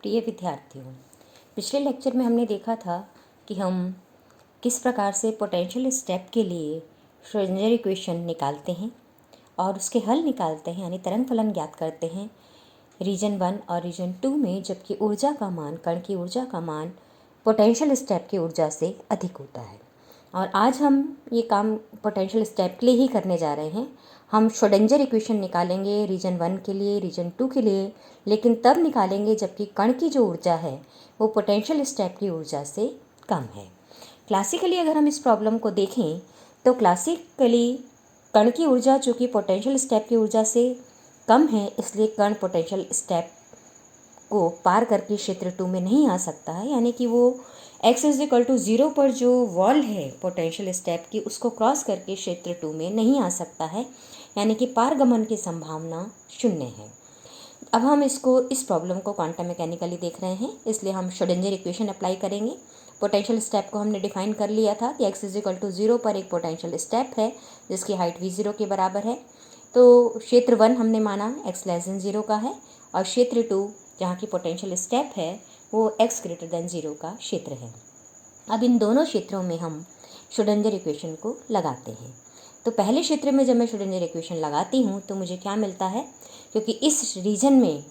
प्रिय विद्यार्थियों, पिछले लेक्चर में हमने देखा था कि हम किस प्रकार से पोटेंशियल स्टेप के लिए श्रोडिंगर इक्वेशन निकालते हैं और उसके हल निकालते हैं, यानी तरंग फलन ज्ञात करते हैं रीजन 1 और रीजन 2 में, जबकि ऊर्जा का मान, कण की ऊर्जा का मान पोटेंशियल स्टेप की ऊर्जा से अधिक होता है। और आज हम ये काम पोटेंशियल स्टेप के लिए ही करने जा रहे हैं। हम श्रोडिंगर इक्वेशन निकालेंगे रीजन 1 के लिए, रीजन 2 के लिए, लेकिन तब निकालेंगे जबकि कण की जो ऊर्जा है वो पोटेंशियल स्टेप की ऊर्जा से कम है। क्लासिकली अगर हम इस प्रॉब्लम को देखें तो क्लासिकली कण की ऊर्जा चूँकि पोटेंशियल स्टेप की ऊर्जा से कम है, इसलिए कण पोटेंशियल स्टेप को पार करके क्षेत्र 2 में नहीं आ सकता है, यानी कि वो x=0 पर जो वॉल है पोटेंशियल स्टेप की उसको क्रॉस करके क्षेत्र 2 में नहीं आ सकता है, यानी कि पारगमन की संभावना 0 है। अब हम इस प्रॉब्लम को क्वांटम मैकेनिकली देख रहे हैं, इसलिए हम श्रोडिंगर इक्वेशन अप्लाई करेंगे। पोटेंशियल स्टेप को हमने डिफाइन कर लिया था कि x=0 पर एक पोटेंशियल स्टेप है जिसकी हाइट v0 के बराबर है। तो क्षेत्र 1 हमने माना x 0 का है और क्षेत्र 2 जहाँ की पोटेंशियल स्टेप है वो x 0 का क्षेत्र है। अब इन दोनों क्षेत्रों में हम श्रोडिंगर इक्वेशन को लगाते हैं। तो पहले क्षेत्र में जब मैं श्रोडिंगर इक्वेशन लगाती हूँ तो मुझे क्या मिलता है, क्योंकि इस रीजन में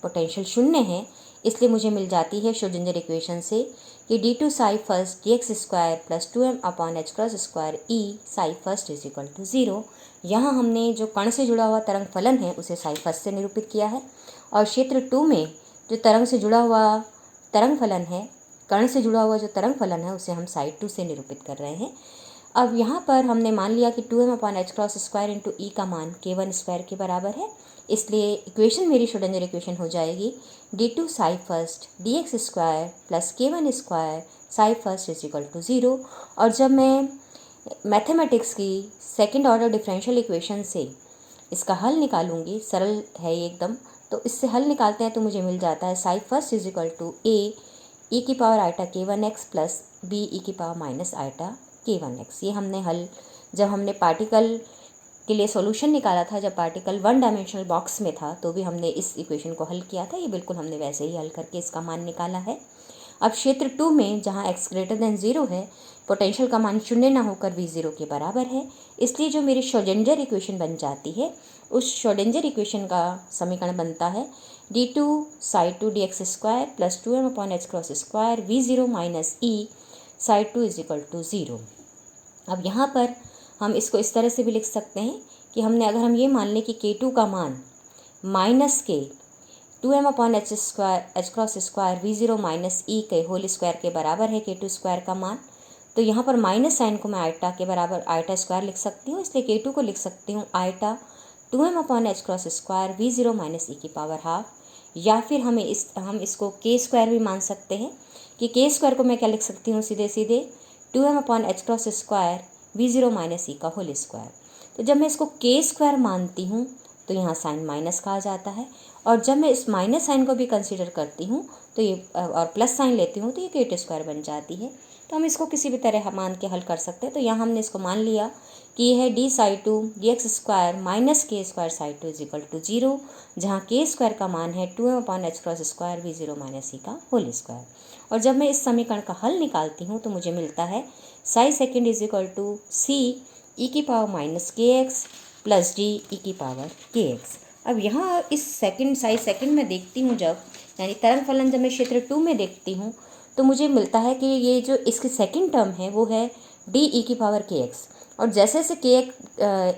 पोटेंशियल 0 है, इसलिए मुझे मिल जाती है श्रोडिंगर इक्वेशन से कि d2 psi first dx² + 2m/h² E psi first = 0। यहाँ हमने जो कण से जुड़ा हुआ तरंग फलन है उसे psi first से निरूपित किया है, और क्षेत्र 2 में जो तरंग से जुड़ा हुआ तरंग फलन है, कण से जुड़ा हुआ जो तरंग फलन है उसे हम psi 2 से निरूपित कर रहे हैं। अब यहाँ पर हमने मान लिया कि 2m/h² × E का मान k1² के बराबर है, इसलिए इक्वेशन मेरी श्रोडिंगर इक्वेशन हो जाएगी d2 psi first dx² + k1² psi first = 0। और जब मैं मैथमेटिक्स की सेकंड ऑर्डर डिफरेंशियल इक्वेशन से इसका हल निकालूंगी, सरल है ये एकदम, तो इससे हल निकालते हैं तो मुझे मिल जाता है psi first = a e⁻k1x + b e⁻−k1x। ये हमने हल जब हमने पार्टिकल के लिए सॉल्यूशन निकाला था, जब पार्टिकल 1 डायमेंशनल बॉक्स में था, तो भी हमने इस इक्वेशन को हल किया था। ये बिल्कुल हमने वैसे ही हल करके इसका मान निकाला है। अब क्षेत्र 2 में जहाँ x>0 है, पोटेंशियल का मान 0 ना होकर v0 के बराबर है, इसलिए जो मेरी श्रोडिंगर इक्वेशन बन जाती है, उस श्रोडिंगर इक्वेशन का समीकरण बनता है d2 psi 2 dx² + 2m/h² v0 - e psi 2 = 0। अब यहाँ पर हम इसको इस तरह से भी लिख सकते हैं कि अगर हम ये मान लें कि k2 का मान -k 2m/h² v0 - e के होल स्क्वायर के बराबर है, k2² का मान, तो यहाँ पर माइनस साइन को मैं आयटा के बराबर आयटा² लिख सकती हूँ, इसलिए k2 को लिख सकती हूँ आयटा 2m/h² v0 - e की पावर हाफ, या फिर हम इसको k² भी मान सकते हैं कि k² को मैं क्या लिख सकती हूँ, सीधे सीधे 2m/h² v0 - e का होल स्क्वायर। तो जब मैं इसको k² मानती हूँ तो यहाँ साइन माइनस का आ जाता है, और जब मैं इस माइनस साइन को भी कंसीडर करती हूँ तो ये और प्लस साइन लेती हूँ तो ये k2² बन जाती है। तो हम इसको किसी भी तरह मान के हल कर सकते हैं। तो यहाँ हमने इसको मान लिया कि यह है d psi 2 dx² - k² psi 2 = 0, जहाँ k² का मान है 2m/h² v0 - e का होल स्क्वायर। और जब मैं इस समीकरण का हल निकालती हूँ तो मुझे मिलता है psi second = c e⁻−kx + d e⁻kx। अब यहाँ इस psi सेकेंड में देखती हूँ जब, यानी तरंग फलन जब मैं क्षेत्र 2 में देखती हूँ तो मुझे मिलता है कि ये जो इसकी सेकंड टर्म है वो है d e⁻kx, और जैसे जैसे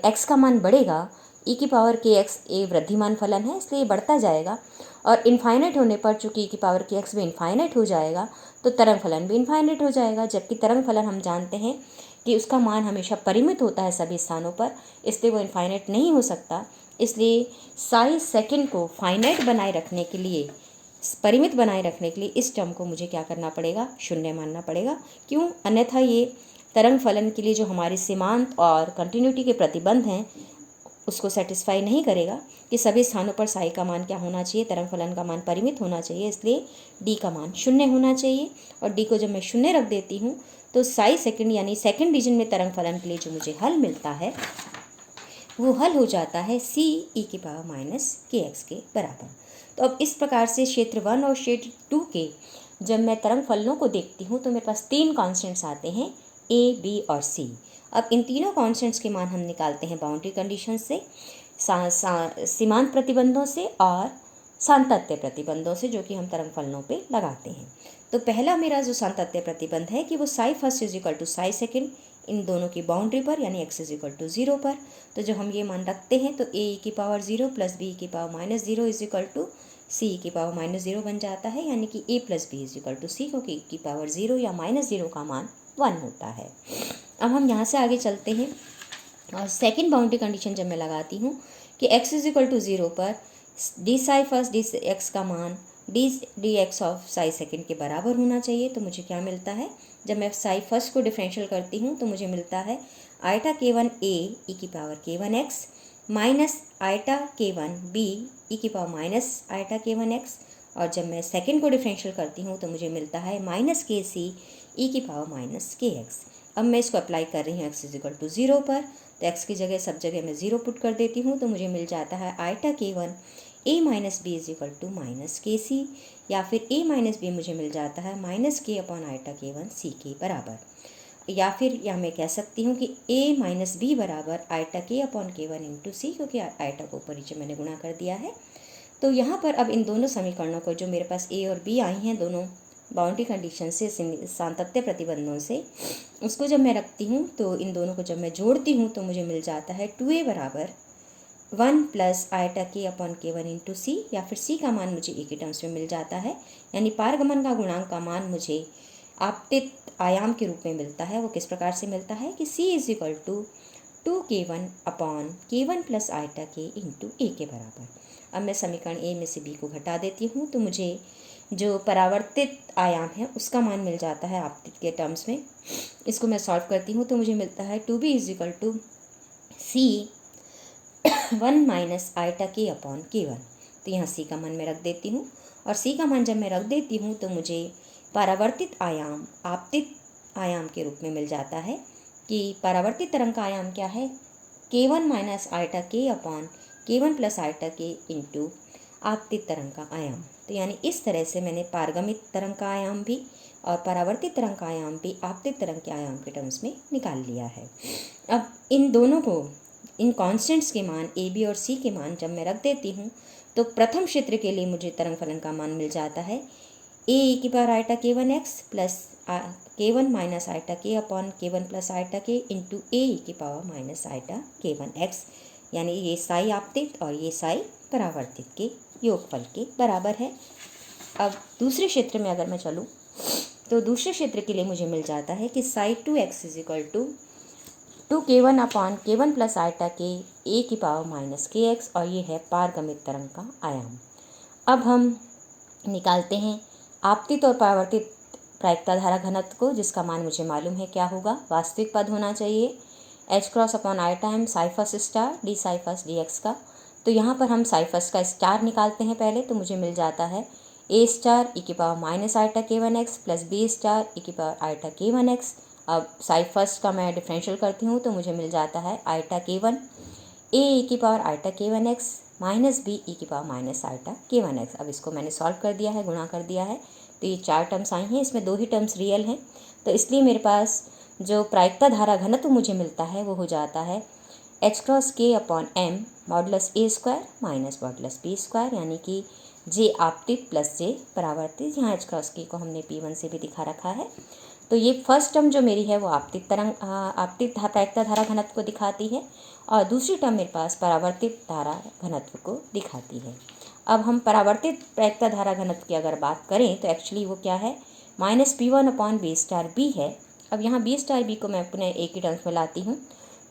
x का मान बढ़ेगा e⁻kx ये वृद्धिमान फलन है, इसलिए बढ़ता जाएगा, और इनफाइनाइट होने पर चूँकि e⁻kx भी इनफाइनाइट हो जाएगा तो तरंग फलन भी इनफाइनाइट हो जाएगा। जबकि तरंग फलन हम जानते हैं कि उसका मान हमेशा परिमित होता है सभी स्थानों पर, इसलिए वो इनफाइनाइट नहीं हो सकता। इसलिए साई सेकंड को फाइनाइट बनाए रखने के लिए, परिमित बनाए रखने के लिए इस टर्म को मुझे क्या करना पड़ेगा, 0 मानना पड़ेगा। क्यों? अन्यथा ये तरंग फलन के लिए जो हमारे सीमांत और कंटिन्यूटी के प्रतिबंध हैं उसको सेटिस्फाई नहीं करेगा कि सभी स्थानों पर साई का मान क्या होना चाहिए, तरंग फलन का मान परिमित होना चाहिए, इसलिए डी का मान 0 होना चाहिए। और डी को जब मैं 0 रख देती हूँ तो साई सेकंड यानी सेकंड रीजन में तरंग फलन के लिए जो मुझे हल मिलता है वो हल हो जाता है c e⁻−kx के बराबर। तो अब इस प्रकार से क्षेत्र 1 और क्षेत्र 2 के जब मैं तरंग फलनों को देखती हूँ तो मेरे पास 3 कॉन्स्टेंट्स आते हैं, ए, बी और सी। अब इन तीनों कॉन्स्टेंट्स के मान हम निकालते हैं बाउंड्री कंडीशन से, सीमांत प्रतिबंधों से और सांतत्य प्रतिबंधों से, जो कि हम तरंग फलनों पे लगाते हैं। तो पहला मेरा जो सांतत्य प्रतिबंध है कि वो psi first is equal to psi second, इन दोनों की बाउंड्री पर यानी x इज इक्वल टू 0 पर। तो जब हम ये मान रखते हैं तो a की पावर 0 प्लस b की power minus 0 is equal to c की पावर माइनस 0 बन जाता है, यानी कि a plus B is equal to C, क्योंकि a की पावर 0 या माइनस 0 का मान 1 होता है। अब हम यहाँ से आगे चलते हैं और सेकेंड बाउंड्री कंडीशन जब मैं लगाती हूँ कि x इज इक्वल टू 0 पर D psi first d x का मान D X of psi second के बराबर होना चाहिए। तो मुझे क्या मिलता है, जब मैं साई फर्स्ट को डिफरेंशियल करती हूँ तो मुझे मिलता है आइटा k1 a ई की power k1 x minus eta k1 b e की power minus eta k1 x, और जब मैं सेकेंड को डिफरेंशियल करती हूँ तो मुझे मिलता है माइनस के सी ई की पावर माइनस के एक्स। अब मैं इसको अप्लाई कर रही हूँ x इज इक्वल टू 0 पर, तो x की जगह सब जगह मैं 0 पुट कर देती हूँ, तो मुझे मिल जाता है eta k1 a minus b is equal to minus k c, या फिर a माइनस बी मुझे मिल जाता है माइनस के अपॉन आइटा k1 c के बराबर, या फिर या मैं कह सकती हूँ कि a माइनस बी बराबर eta k upon k1 into C, क्योंकि आइटा को ऊपर नीचे मैंने गुणा कर दिया है। तो यहाँ पर अब इन दोनों समीकरणों को जो मेरे पास a और b आई हैं दोनों बाउंड्री कंडीशन से, सांतत्य प्रतिबंधों से, उसको जब मैं रखती हूँ तो इन दोनों को जब मैं जोड़ती हूँ तो मुझे मिल जाता है 2a बराबर 1 plus eta k upon k1 into C, या फिर c का मान मुझे a के टर्म्स में मिल जाता है, यानी पारगमन का गुणांक का मान मुझे आपतित आयाम के रूप में मिलता है। वो किस प्रकार से मिलता है कि c is equal to 2k1 upon k1 plus eta k into a के बराबर। अब मैं समीकरण a में से b को घटा देती हूँ तो मुझे जो परावर्तित आयाम है उसका मान मिल जाता है आपतित के टर्म्स में। इसको मैं सॉल्व करती हूँ तो मुझे मिलता है 2b is equal to c 1 minus eta k upon k1। तो यहाँ c का मान मैं रख देती हूँ, और c का मान जब मैं रख देती हूँ तो मुझे परावर्तित आयाम आपतित आयाम के रूप में मिल जाता है कि परावर्तित तरंग का आयाम क्या है, k1 minus eta k upon k1 plus eta k into आपतित तरंग का आयाम। तो यानी इस तरह से मैंने पारगमित तरंग का आयाम भी और परावर्तित तरंग का आयाम भी आपतित तरंग के आयाम के टर्म्स में निकाल लिया है। अब इन दोनों को, इन कॉन्स्टेंट्स के मान ए बी और सी के मान जब मैं रख देती हूँ तो प्रथम क्षेत्र के लिए मुझे तरंग फलन का मान मिल जाता है ए की power eta k1 x plus k1 minus eta k upon k1 plus eta k into A की power minus eta k1 x, यानी ये साई आपतित और ये साई परावर्तित के योगफल के बराबर है। अब दूसरे क्षेत्र में अगर मैं चलूँ तो दूसरे क्षेत्र के लिए मुझे मिल जाता है कि psi 2x is equal to 2k1 upon k1 plus eta k a की पावर माइनस के एक्स, और ये है पारगमित तरंग का आयाम। अब हम निकालते हैं आपतित और परावर्तित प्रायिकता धारा घनत्व को, जिसका मान मुझे मालूम है क्या होगा, वास्तविक पद होना चाहिए h cross upon eta m psi first star D psi first d x का। तो यहाँ पर हम साई फर्स्ट का स्टार निकालते हैं पहले, तो मुझे मिल जाता है ए स्टार ई की power minus eta k1 x plus B star E की पावर आइटा k1 x। अब साई फर्स्ट का मैं डिफरेंशियल करती हूँ तो मुझे मिल जाता है आइटा k1 ए ई की power eta k1 x minus b e की power minus eta k1 x। अब इसको मैंने सॉल्व कर दिया है, गुणा कर दिया है, तो ये 4 टर्म्स आई हैं, इसमें 2 ही टर्म्स रियल हैं, तो इसलिए मेरे पास जो प्रायिकता धारा घनत्व मुझे मिलता है वो हो जाता है H cross k upon M modulus A square minus modulus B square, यानी कि जे आपतित प्लस जे परावर्तित। यहाँ एच क्रॉस k को हमने p1 से भी दिखा रखा है। तो ये फर्स्ट टर्म जो मेरी है वो आपतित प्रायिकता धारा घनत्व को दिखाती है, और दूसरी टर्म मेरे पास परावर्तित धारा घनत्व को दिखाती है। अब हम परावर्तित प्रायिकता धारा घनत्व की अगर बात करें तो एक्चुअली वो क्या है, minus p1 upon b star b है। अब यहाँ बी स्टार बी को मैं अपने ए की टर्म्स में लाती हूँ,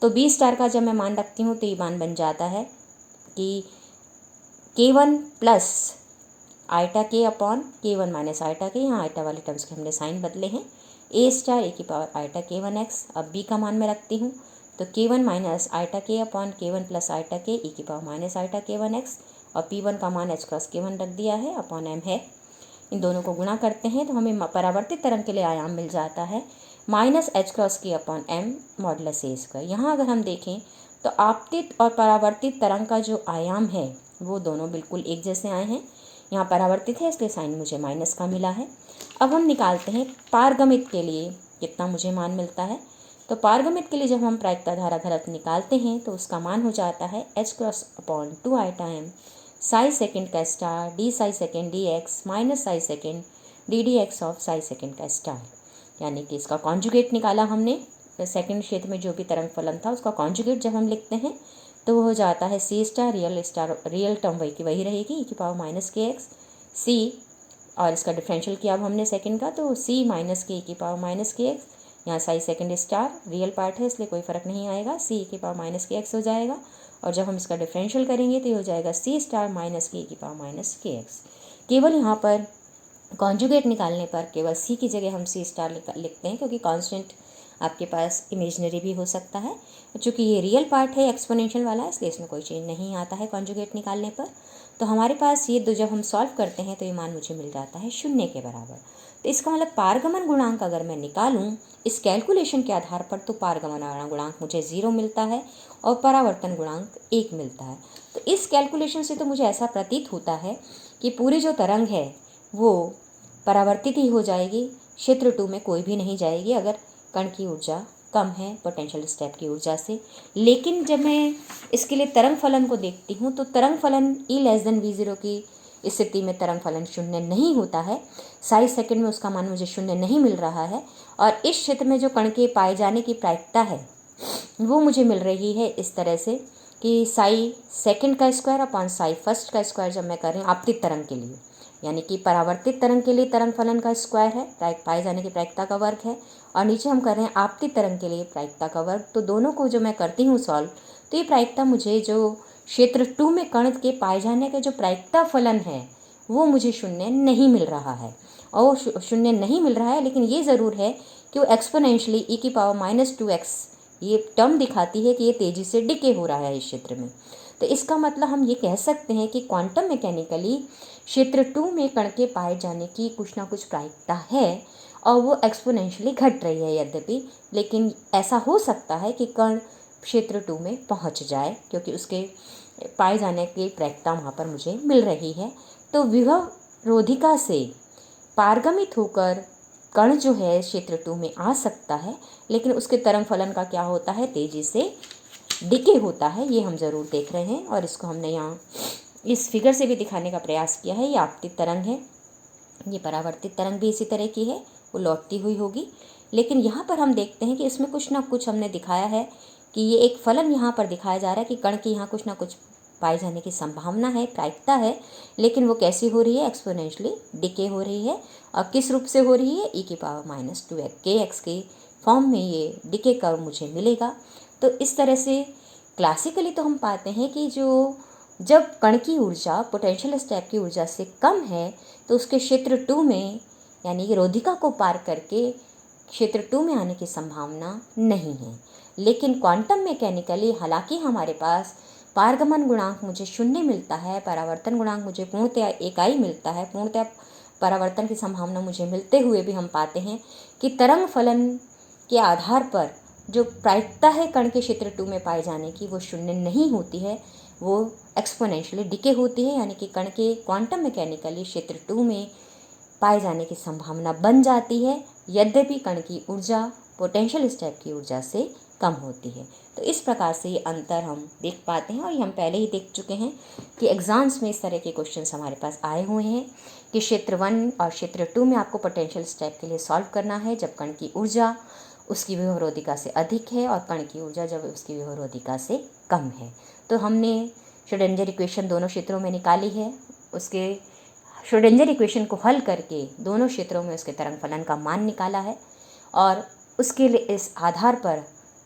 तो बी स्टार का जब मैं मान रखती हूँ तो ये मान बन जाता है कि k1 plus eta k upon k1 minus eta k, यहाँ आइटा वाले टर्म्स के हमने साइन बदले हैं, ए स्टार ए की पावर आइटा k1 x। अब b का मान मैं रखती हूँ तो k1 minus eta k upon k1 plus eta k e की power minus eta k1 x, और p1 का मान एच क्रॉस k1 रख दिया है अपॉन m है। इन दोनों को गुणा करते हैं तो हमें परावर्तित तरंग के लिए आयाम मिल जाता है minus H cross k upon m modulus A square. यहाँ अगर हम देखें तो आपतित और परावर्तित तरंग का जो आयाम है वो दोनों बिल्कुल एक जैसे आए हैं, यहाँ परावर्तित है इसलिए साइन मुझे माइनस का मिला है। अब हम निकालते हैं पारगमित के लिए कितना मुझे मान मिलता है। तो पारगमित के लिए जब हम प्रायिकता धारा घनत्व निकालते हैं तो उसका मान हो जाता है h×2 आइटा m साई सेकेंड का star D psi second D X minus psi second D D X of psi second का स्टार, यानी कि इसका कॉन्जुगेट निकाला हमने। सेकेंड क्षेत्र में जो भी तरंग फलन था उसका कॉन्जुगेट जब हम लिखते हैं तो वो हो जाता है सी स्टार रियल टर्म वही की वही रहेगी e⁻−kx सी, और इसका डिफरेंशियल किया अब हमने सेकंड का तो c माइनस के e⁻−kx, यहाँ Sai second star real part है इसलिए कोई फ़र्क नहीं आएगा, c e⁻−kx हो जाएगा। और जब हम इसका डिफरेंशियल करेंगे तो ये हो जाएगा c स्टार माइनस के e⁻−kx। केवल यहाँ पर कॉन्जुगेट निकालने पर केवल c की जगह हम c स्टार लिखते हैं, क्योंकि कांस्टेंट आपके पास इमेजनरी भी हो सकता है। चूँकि ये रियल पार्ट है एक्सपोनेंशियल वाला इसलिए इसमें कोई चेंज नहीं आता है कॉन्जुगेट निकालने पर। तो हमारे पास ये दो जब हम सॉल्व करते हैं तो ये मान मुझे मिल जाता है 0 के बराबर। तो इसका मतलब पारगमन गुणांक अगर मैं निकालूं इस कैलकुलेशन के आधार पर तो पारगमन गुणांक मुझे 0 मिलता है और परावर्तन गुणांक 1 मिलता है। तो इस कैलकुलेशन से तो मुझे ऐसा प्रतीत होता है कि पूरी जो तरंग है वो परावर्तित ही हो जाएगी, क्षेत्र 2 में कोई भी नहीं जाएगी अगर कण की ऊर्जा कम है पोटेंशियल स्टेप की ऊर्जा से। लेकिन जब मैं इसके लिए तरंग फलन को देखती हूँ तो तरंग फलन E<V0 की स्थिति में तरंग फलन 0 नहीं होता है। साई सेकंड में उसका मान मुझे 0 नहीं मिल रहा है, और इस क्षेत्र में जो कण के पाए जाने की प्रायिकता है वो मुझे मिल रही है इस तरह से कि साई सेकंड का स्क्वायर अपॉन साई फर्स्ट का स्क्वायर जब मैं कर रही हूँ आपतित तरंग के लिए, यानी कि परावर्तित तरंग के लिए तरंग फलन का स्क्वायर है पाए जाने की प्रायिकता का वर्ग है, और नीचे हम कर रहे हैं आपतित तरंग के लिए प्रायिकता का वर्ग। तो दोनों को जो मैं करती हूँ सॉल्व तो ये प्रायिकता मुझे जो क्षेत्र 2 में कण के पाए जाने का जो प्रायिकता फलन है वो मुझे 0 नहीं मिल रहा है, और वो 0 नहीं मिल रहा है। लेकिन ये ज़रूर है कि वो एक्सपोनेंशियली e⁻²x ये टर्म दिखाती है कि ये तेज़ी से डिके हो रहा है इस क्षेत्र में। तो इसका मतलब हम ये कह सकते हैं कि क्वांटम मैकेनिकली क्षेत्र 2 में कण के पाए जाने की कुछ ना कुछ प्रायिकता है और वो एक्सपोनेंशियली घट रही है यद्यपि, लेकिन ऐसा हो सकता है कि कण क्षेत्र 2 में पहुंच जाए क्योंकि उसके पाए जाने की प्रायिकता वहाँ पर मुझे मिल रही है। तो विभव रोधिका से पारगमित होकर कण जो है क्षेत्र 2 में आ सकता है, लेकिन उसके तरंग फलन का क्या होता है तेज़ी से डिके होता है, ये हम ज़रूर देख रहे हैं। और इसको हमने यहाँ इस फिगर से भी दिखाने का प्रयास किया है। ये आपतित तरंग है, ये परावर्तित तरंग भी इसी तरह की है, वो लौटती हुई होगी। लेकिन यहाँ पर हम देखते हैं कि इसमें कुछ ना कुछ हमने दिखाया है कि ये एक फलन यहाँ पर दिखाया जा रहा है कि कण की यहाँ कुछ ना कुछ पाए जाने की संभावना है, प्रायिकता है, लेकिन वो कैसी हो रही है एक्सपोनेंशियली डिके हो रही है। और किस रूप से हो रही है e⁻²kx के फॉर्म में ये डिके कर्व मुझे मिलेगा। तो इस तरह से क्लासिकली तो हम पाते हैं कि जब कण की ऊर्जा पोटेंशियल स्टेप की ऊर्जा से कम है तो उसके क्षेत्र 2 में यानी कि रोधिका को पार करके क्षेत्र 2 में आने की संभावना नहीं है। लेकिन क्वांटम मैकेनिकली हालांकि हमारे पास पारगमन गुणांक मुझे 0 मिलता है, परावर्तन गुणांक मुझे पूर्णतया इकाई मिलता है, पूर्णतया परावर्तन की संभावना मुझे मिलते हुए भी हम पाते हैं कि तरंग फलन के आधार पर जो प्रायिकता है कण के क्षेत्र 2 में पाए जाने की वो 0 नहीं होती है, वो एक्सपोनेंशियली डिके होती है, यानी कि कण के क्वांटम मैकेनिकली क्षेत्र 2 में पाए जाने की संभावना बन जाती है, यद्यपि कण की ऊर्जा पोटेंशियल स्टेप की ऊर्जा से कम होती है। तो इस प्रकार से ये अंतर हम देख पाते हैं, और ये हम पहले ही देख चुके हैं कि एग्ज़ाम्स में इस तरह के क्वेश्चंस हमारे पास आए हुए हैं कि क्षेत्र 1 और क्षेत्र 2 में आपको पोटेंशियल स्टेप के लिए सॉल्व करना है जब कण की ऊर्जा उसकी विभवरोधिका से अधिक है और कण की ऊर्जा जब उसकी विभवरोधिका से कम है। तो हमने श्रोडिंगर इक्वेशन दोनों क्षेत्रों में निकाली है, उसके श्रोडिंगर इक्वेशन को हल करके दोनों क्षेत्रों में उसके तरंग फलन का मान निकाला है, और उसके लिए इस आधार पर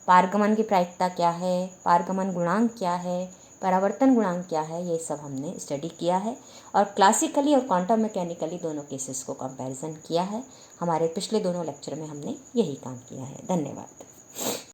पारगमन की प्रायिकता क्या है, पारगमन गुणांक क्या है, परावर्तन गुणांक क्या है, ये सब हमने स्टडी किया है। और क्लासिकली और क्वांटम मैकेनिकली दोनों केसेस को कंपैरिजन किया है। हमारे पिछले दोनों लेक्चर में हमने यही काम किया है। धन्यवाद।